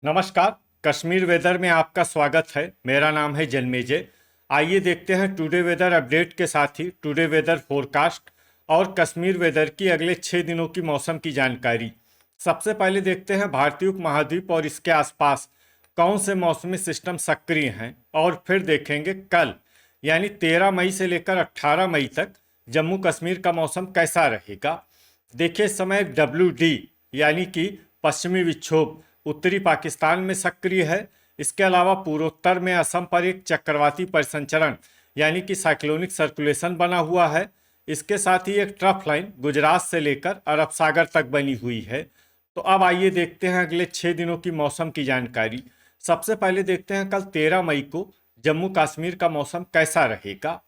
नमस्कार। कश्मीर वेदर में आपका स्वागत है। मेरा नाम है जन्मेजय। आइए देखते हैं टुडे वेदर अपडेट के साथ ही टुडे वेदर फोरकास्ट और कश्मीर वेदर की अगले 6 दिनों की मौसम की जानकारी। सबसे पहले देखते हैं भारतीय उपमहाद्वीप और इसके आसपास कौन से मौसमी सिस्टम सक्रिय हैं, और फिर देखेंगे कल यानी 13 मई से लेकर 18 मई तक जम्मू कश्मीर का मौसम कैसा रहेगा। देखिए, इस समय WD यानी कि पश्चिमी विक्षोभ उत्तरी पाकिस्तान में सक्रिय है। इसके अलावा पूर्वोत्तर में असम पर एक चक्रवाती परिसंचरण यानी कि साइक्लोनिक सर्कुलेशन बना हुआ है। इसके साथ ही एक ट्रफ लाइन गुजरात से लेकर अरब सागर तक बनी हुई है। तो अब आइए देखते हैं अगले 6 दिनों की मौसम की जानकारी। सबसे पहले देखते हैं कल 13 मई को जम्मू कश्मीर का मौसम कैसा रहेगा।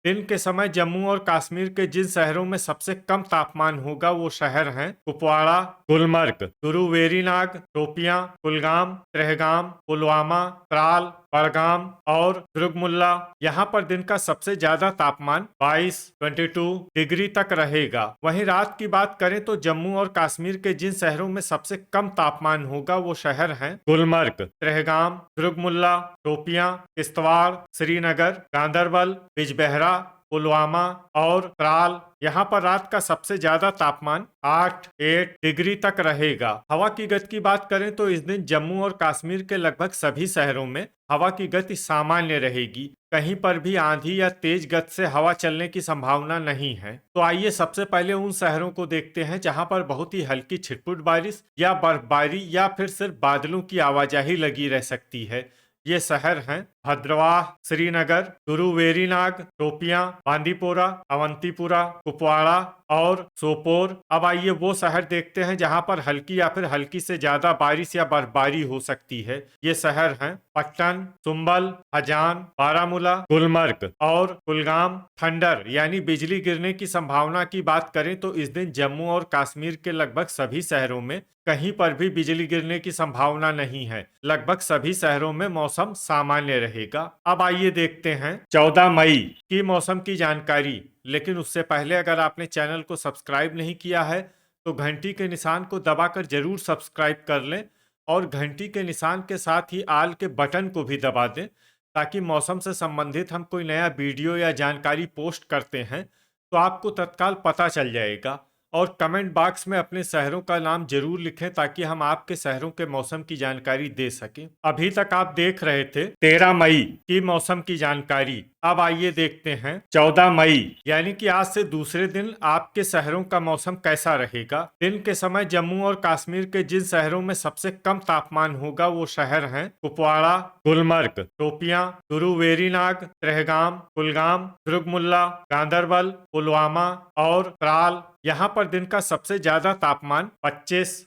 दिन के समय जम्मू और कश्मीर के जिन शहरों में सबसे कम तापमान होगा वो शहर हैं कुपवाड़ा, गुलमर्ग, गुरुवेरीनाग, शोपियां, कुलगाम, त्रेहगाम, पुलवामा, त्राल, बड़गाम और दुर्गमुल्ला। यहाँ पर दिन का सबसे ज्यादा तापमान 22 डिग्री तक रहेगा। वहीं रात की बात करें तो जम्मू और कश्मीर के जिन शहरों में सबसे कम तापमान होगा वो शहर हैं गुलमर्ग, त्रेहगाम, दुर्गमुल्ला, शोपियां, किश्तवाड़, श्रीनगर, गांदरबल, बिजबेहरा, पुलवामा और त्राल। यहाँ पर रात का सबसे ज्यादा तापमान 8 डिग्री तक रहेगा। हवा की गति की बात करें तो इस दिन जम्मू और कश्मीर के लगभग सभी शहरों में हवा की गति सामान्य रहेगी। कहीं पर भी आंधी या तेज गति से हवा चलने की संभावना नहीं है। तो आइए सबसे पहले उन शहरों को देखते हैं जहां पर बहुत ही हल्की छिटपुट बारिश या बर्फबारी या फिर सिर्फ बादलों की आवाजाही लगी रह सकती है। ये शहर हैं भद्रवाह, श्रीनगर, गुरुवेरीनाग, शोपियां, बांदीपोरा, अवंतीपुरा, कुपवाड़ा और सोपोर। अब आइए वो शहर देखते हैं जहां पर हल्की या फिर हल्की से ज्यादा बारिश या बर्फबारी हो सकती है। ये शहर हैं पट्टन, सुंबल, हजान, बारामूला, गुलमर्ग और कुलगाम। थंडर यानी बिजली गिरने की संभावना की बात करें तो इस दिन जम्मू और कश्मीर के लगभग सभी शहरों में कहीं पर भी बिजली गिरने की संभावना नहीं है। लगभग सभी शहरों में मौसम सामान्य रहेगा। अब आइए देखते हैं 14 मई की मौसम की जानकारी। लेकिन उससे पहले अगर आपने चैनल को सब्सक्राइब नहीं किया है तो घंटी के निशान को दबाकर जरूर सब्सक्राइब कर लें और घंटी के निशान के साथ ही आल के बटन को भी दबा दें, ताकि मौसम से संबंधित हम कोई नया वीडियो या जानकारी पोस्ट करते हैं तो आपको तत्काल पता चल जाएगा। और कमेंट बॉक्स में अपने शहरों का नाम जरूर लिखें ताकि हम आपके शहरों के मौसम की जानकारी दे सकें। अभी तक आप देख रहे थे 13 मई की मौसम की जानकारी। अब आइए देखते हैं 14 मई यानी कि आज से दूसरे दिन आपके शहरों का मौसम कैसा रहेगा। दिन के समय जम्मू और कश्मीर के जिन शहरों में सबसे कम तापमान होगा वो शहर हैं कुपवाड़ा, गुलमर्ग, शोपियां, गुरुवेरीनाग, त्रेहगाम, कुलगाम, दुर्गमुल्ला, गांदरबल, पुलवामा और त्राल। यहाँ पर दिन का सबसे ज्यादा तापमान 25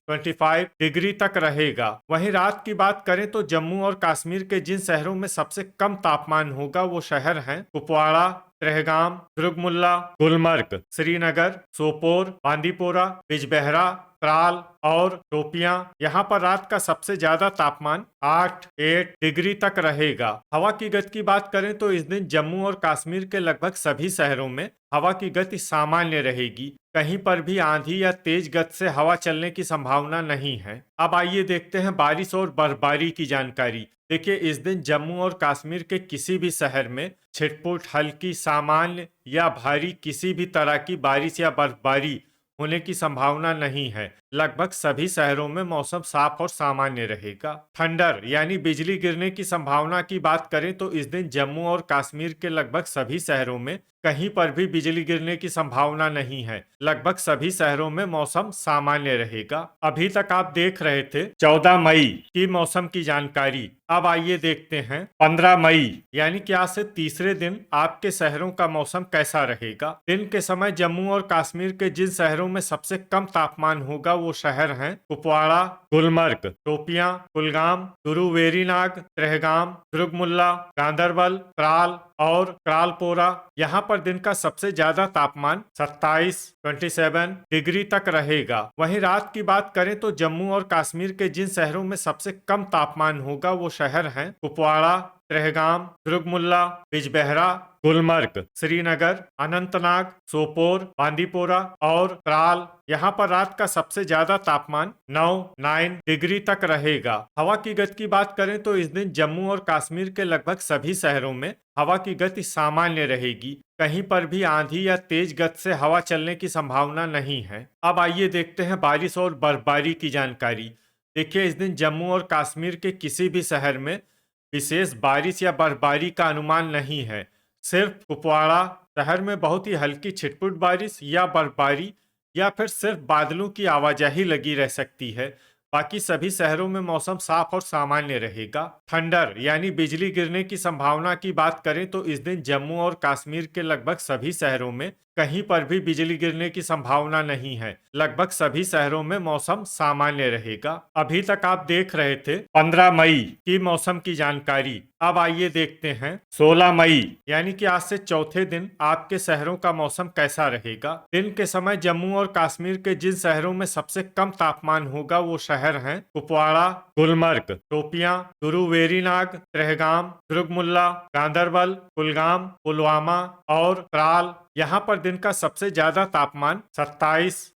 डिग्री तक रहेगा। वहीं रात की बात करें तो जम्मू और कश्मीर के जिन शहरों में सबसे कम तापमान होगा वो शहर हैं कुपवाड़ा, त्रेहगाम, दुर्गमुल्ला, गुलमर्ग, श्रीनगर, सोपोर, बांदीपोरा, बिजबेहरा, त्राल और शोपियां। यहाँ पर रात का सबसे ज्यादा तापमान 8 डिग्री तक रहेगा। हवा की गति की बात करें तो इस दिन जम्मू और कश्मीर के लगभग सभी शहरों में हवा की गति सामान्य रहेगी। कहीं पर भी आंधी या तेज गति से हवा चलने की संभावना नहीं है। अब आइए देखते हैं बारिश और बर्फबारी की जानकारी। देखिए, इस दिन जम्मू और कश्मीर के किसी भी शहर में छिटपुट, हल्की, सामान्य या भारी किसी भी तरह की बारिश या बर्फबारी होने की संभावना नहीं है। लगभग सभी शहरों में मौसम साफ और सामान्य रहेगा। थंडर यानी बिजली गिरने की संभावना की बात करें तो इस दिन जम्मू और कश्मीर के लगभग सभी शहरों में कहीं पर भी बिजली गिरने की संभावना नहीं है। लगभग सभी शहरों में मौसम सामान्य रहेगा। अभी तक आप देख रहे थे 14 मई की मौसम की जानकारी। अब आइए देखते हैं 15 मई यानी कि आज से तीसरे दिन आपके शहरों का मौसम कैसा रहेगा। दिन के समय जम्मू और कश्मीर के जिन शहरों में सबसे कम तापमान होगा वो शहर हैं कुपवाड़ा, गुलमर्ग, शोपियां, कुलगाम, गुरुवेरीनाग, त्रेहगाम, दुर्गमुल्ला, गांदरबल, त्राल और क्रालपोरा। यहाँ पर दिन का सबसे ज्यादा तापमान 27 डिग्री तक रहेगा। वहीं रात की बात करें तो जम्मू और कश्मीर के जिन शहरों में सबसे कम तापमान होगा वो शहर हैं कुपवाड़ा, त्रेहगाम, दुर्गमुल्ला, बिजबहरा, गुलमर्ग, श्रीनगर, अनंतनाग, सोपोर, बांदीपोरा और त्राल। यहाँ पर रात का सबसे ज्यादा तापमान 9 डिग्री तक रहेगा। हवा की गति की बात करें तो इस दिन जम्मू और कश्मीर के लगभग सभी शहरों में हवा की गति सामान्य रहेगी। कहीं पर भी आंधी या तेज गति से हवा चलने की संभावना नहीं है। अब आइए देखते हैं बारिश और बर्फबारी की जानकारी। देखिए, इस दिन जम्मू और कश्मीर के किसी भी शहर में विशेष बारिश या बर्फबारी का अनुमान नहीं है। सिर्फ कुपवाड़ा शहर में बहुत ही हल्की छिटपुट बारिश या बर्फबारी या फिर सिर्फ बादलों की आवाजाही लगी रह सकती है। बाकी सभी शहरों में मौसम साफ और सामान्य रहेगा। थंडर यानी बिजली गिरने की संभावना की बात करें तो इस दिन जम्मू और कश्मीर के लगभग सभी शहरों में कहीं पर भी बिजली गिरने की संभावना नहीं है। लगभग सभी शहरों में मौसम सामान्य रहेगा। अभी तक आप देख रहे थे 15 मई की मौसम की जानकारी। अब आइए देखते हैं 16 मई यानी कि आज से चौथे दिन आपके शहरों का मौसम कैसा रहेगा। दिन के समय जम्मू और कश्मीर के जिन शहरों में सबसे कम तापमान होगा वो शहर हैं कुपवाड़ा, गुलमर्ग, शोपियां, गुरु वेरीनाग, त्रेहगाम, दुर्गमुल्ला, गांदरबल, कुलगाम, पुलवामा और त्राल। यहाँ पर दिन का सबसे ज्यादा तापमान 27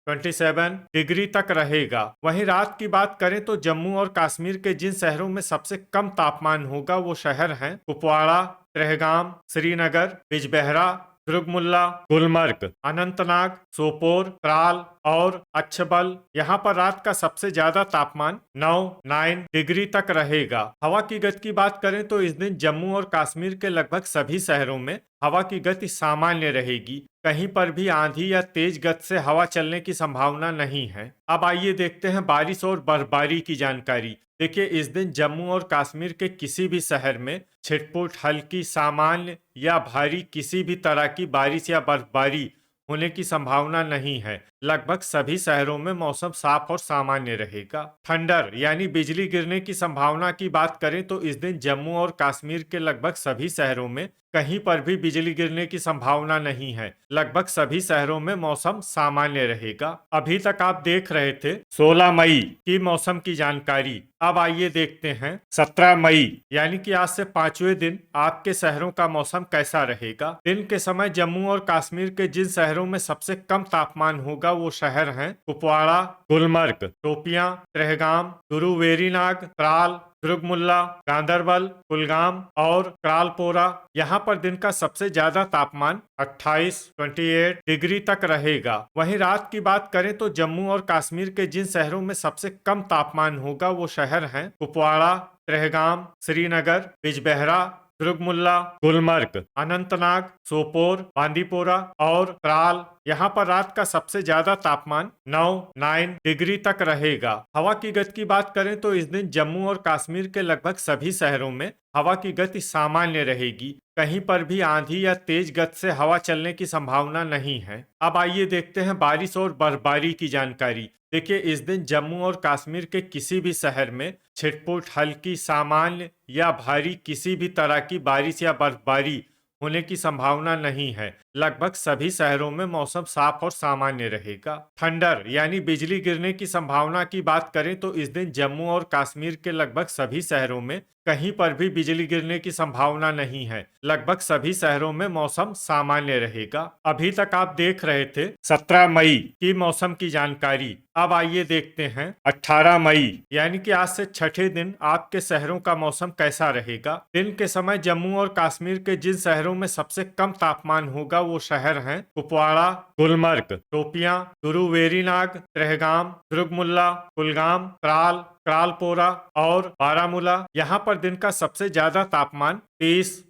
डिग्री तक रहेगा। वहीं रात की बात करें तो जम्मू और कश्मीर के जिन शहरों में सबसे कम तापमान होगा वो शहर हैं कुपवाड़ा, त्रेहगाम, श्रीनगर, बिजबहरा, दुर्गमुल्ला, गुलमर्ग, अनंतनाग, सोपोर, त्राल और अच्छबल। यहाँ पर रात का सबसे ज्यादा तापमान 9 डिग्री तक रहेगा। हवा की गति की बात करें तो इस दिन जम्मू और कश्मीर के लगभग सभी शहरों में हवा की गति सामान्य रहेगी। कहीं पर भी आंधी या तेज गति से हवा चलने की संभावना नहीं है। अब आइए देखते हैं बारिश और बर्फबारी की जानकारी। देखिए, इस दिन जम्मू और कश्मीर के किसी भी शहर में छिटपुट, हल्की, सामान्य या भारी किसी भी तरह की बारिश या बर्फबारी होने की संभावना नहीं है। लगभग सभी शहरों में मौसम साफ और सामान्य रहेगा। थंडर यानी बिजली गिरने की संभावना की बात करें तो इस दिन जम्मू और कश्मीर के लगभग सभी शहरों में कहीं पर भी बिजली गिरने की संभावना नहीं है। लगभग सभी शहरों में मौसम सामान्य रहेगा। अभी तक आप देख रहे थे 16 मई की मौसम की जानकारी। अब आइए देखते हैं 17 मई यानी कि आज से 5वें दिन आपके शहरों का मौसम कैसा रहेगा। दिन के समय जम्मू और कश्मीर के जिन शहरों में सबसे कम तापमान होगा वो शहर हैं कुपवाड़ा, गुलमर्ग, शोपियां, त्रेहगाम, गुरु वेरीनाग, त्राल, दुर्गमुल्ला, गांदरबल, कुलगाम और त्रालपोरा। यहाँ पर दिन का सबसे ज्यादा तापमान 28 डिग्री तक रहेगा। वहीं रात की बात करें तो जम्मू और कश्मीर के जिन शहरों में सबसे कम तापमान होगा वो शहर हैं कुपवाड़ा, त्रेहगाम, श्रीनगर, बिजबहरा, दुर्गमुल्ला, गुलमर्ग, अनंतनाग, सोपोर, बांदीपोरा और त्राल। यहाँ पर रात का सबसे ज्यादा तापमान 9 डिग्री तक रहेगा। हवा की गति की बात करें तो इस दिन जम्मू और कश्मीर के लगभग सभी शहरों में हवा की गति सामान्य रहेगी। कहीं पर भी आंधी या तेज गति से हवा चलने की संभावना नहीं है। अब आइए देखते हैं बारिश और बर्फबारी की जानकारी। देखिए, इस दिन जम्मू और कश्मीर के किसी भी शहर में छिटपुट, हल्की, सामान्य या भारी किसी भी तरह की बारिश या बर्फबारी होने की संभावना नहीं है। लगभग सभी शहरों में मौसम साफ और सामान्य रहेगा। थंडर यानी बिजली गिरने की संभावना की बात करें तो इस दिन जम्मू और कश्मीर के लगभग सभी शहरों में कहीं पर भी बिजली गिरने की संभावना नहीं है। लगभग सभी शहरों में मौसम सामान्य रहेगा। अभी तक आप देख रहे थे 17 मई की मौसम की जानकारी। अब आइए देखते हैं 18 मई यानी कि आज से छठे दिन आपके शहरों का मौसम कैसा रहेगा। दिन के समय जम्मू और कश्मीर के जिन शहरों में सबसे कम तापमान होगा वो शहर हैं कुपवाड़ा, गुलमर्ग, शोपियां, गुरु वेरीनाग, त्रेहगाम, दुर्गमुल्ला, कुलगाम, त्राल, त्रालपोरा और बारामूला। यहाँ पर दिन का सबसे ज्यादा तापमान 30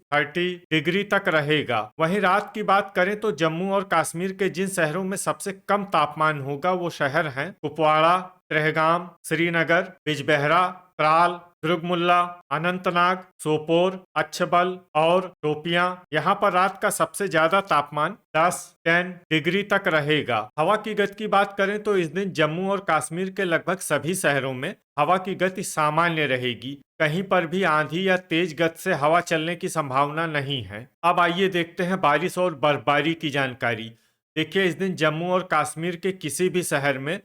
डिग्री तक रहेगा। वहीं रात की बात करें तो जम्मू और कश्मीर के जिन शहरों में सबसे कम तापमान होगा वो शहर हैं कुपवाड़ा, त्रेहगाम, श्रीनगर, बिजबहरा, त्राल, दुर्गमुल्ला, अनंतनाग, सोपोर, अच्छबल और शोपियां। यहाँ पर रात का सबसे ज्यादा तापमान 10 डिग्री तक रहेगा। हवा की गति की बात करें तो इस दिन जम्मू और कश्मीर के लगभग सभी शहरों में हवा की गति सामान्य रहेगी। कहीं पर भी आंधी या तेज गति से हवा चलने की संभावना नहीं है। अब आइए देखते हैं बारिश और बर्फबारी की जानकारी। देखिए, इस दिन जम्मू और कश्मीर के किसी भी शहर में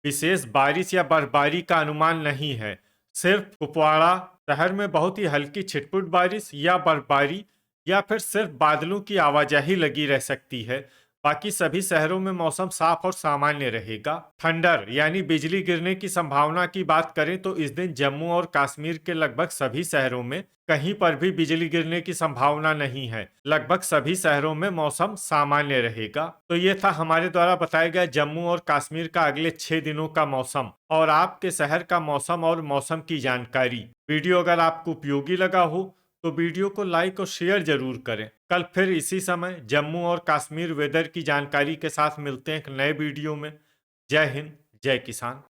विशेष बारिश या बर्फबारी का अनुमान नहीं है। सिर्फ कुपवाड़ा शहर में बहुत ही हल्की छिटपुट बारिश या बर्फबारी या फिर सिर्फ बादलों की आवाजाही लगी रह सकती है। बाकी सभी शहरों में मौसम साफ और सामान्य रहेगा। थंडर यानी बिजली गिरने की संभावना की बात करें तो इस दिन जम्मू और कश्मीर के लगभग सभी शहरों में कहीं पर भी बिजली गिरने की संभावना नहीं है। लगभग सभी शहरों में मौसम सामान्य रहेगा। तो ये था हमारे द्वारा बताया गया जम्मू और कश्मीर का अगले 6 दिनों का मौसम और आपके शहर का मौसम और मौसम की जानकारी। वीडियो अगर आपको उपयोगी लगा हो तो वीडियो को लाइक और शेयर जरूर करें। कल फिर इसी समय जम्मू और कश्मीर वेदर की जानकारी के साथ मिलते हैं एक नए वीडियो में। जय हिंद, जय किसान।